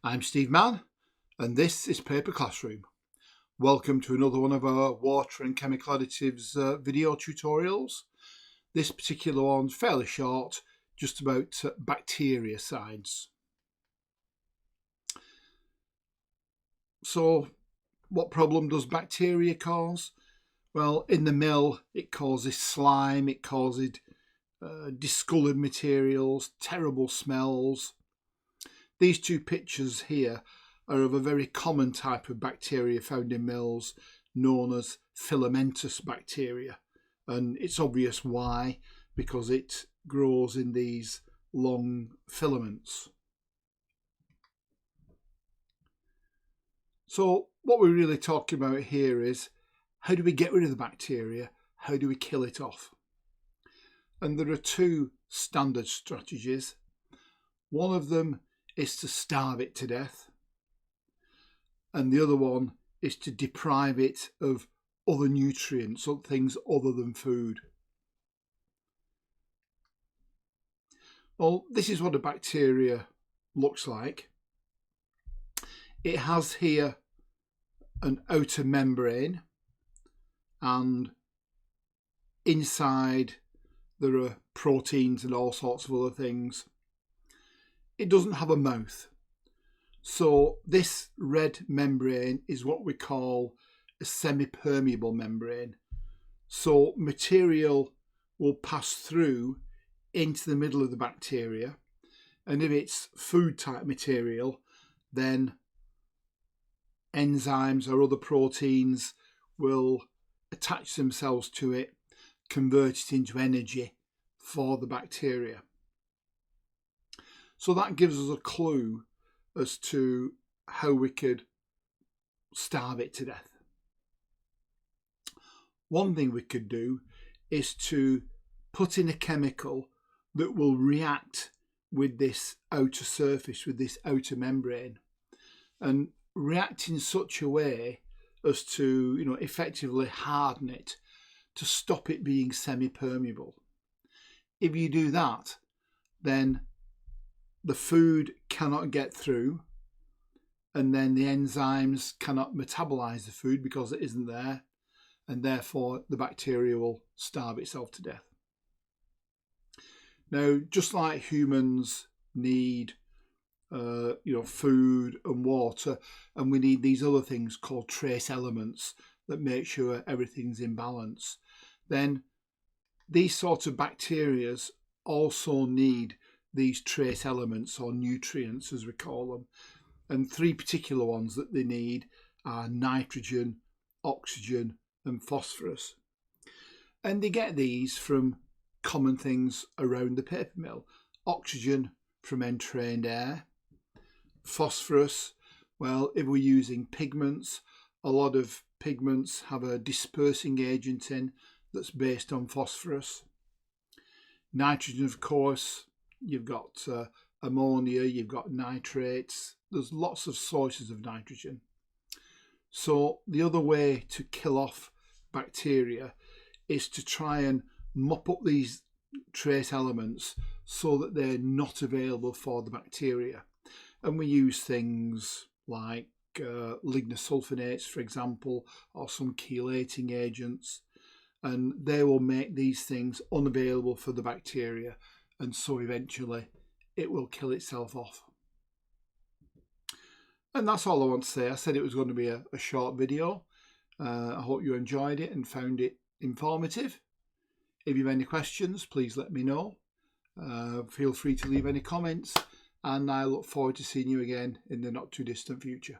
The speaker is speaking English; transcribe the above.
I'm Steve Mann, and this is Paper Classroom. Welcome to another one of our water and chemical additives video tutorials. This particular one's fairly short, just about bactericides. So, what problem does bacteria cause? Well, in the mill, it causes slime, it causes discoloured materials, terrible smells. These two pictures here are of a very common type of bacteria found in mills known as Filamentous bacteria, and it's obvious why, because it grows in these long filaments. So what we're really talking about here is, how do we get rid of the bacteria? How do we kill it off? And there are two standard strategies. One of them is to starve it to death, and the other one is to deprive it of other nutrients, or things other than food. Well, this is what a bacteria looks like. It has here an outer membrane, and inside there are proteins and all sorts of other things. It doesn't have a mouth. So this red membrane is what we call a semi-permeable membrane. So material will pass through into the middle of the bacteria, and if it's food type material, then enzymes or other proteins will attach themselves to it, convert it into energy for the bacteria. So that gives us a clue as to how we could starve it to death. One thing we could do is to put in a chemical that will react with this outer surface, with this outer membrane, and react in such a way as to, effectively harden it, to stop it being semi-permeable. If you do that, then the food cannot get through, and then the enzymes cannot metabolize the food because it isn't there, and therefore the bacteria will starve itself to death. Now, just like humans need food and water, and we need these other things called trace elements that make sure everything's in balance, then these sorts of bacteria also need these trace elements, or nutrients as we call them. And three particular ones that they need are nitrogen, oxygen and phosphorus. And they get these from common things around the paper mill. Oxygen from entrained air. Phosphorus, well, if we're using pigments, a lot of pigments have a dispersing agent in that's based on phosphorus. Nitrogen, of course, you've got ammonia, you've got nitrates. There's lots of sources of nitrogen. So the other way to kill off bacteria is to try and mop up these trace elements so that they're not available for the bacteria. And we use things like lignosulfonates, for example, or some chelating agents, and they will make these things unavailable for the bacteria, and so eventually it will kill itself off. And that's all I want to say. I said it was going to be a short video. I hope you enjoyed it and found it informative. If you have any questions, please let me know. Feel free to leave any comments, and I look forward to seeing you again in the not too distant future.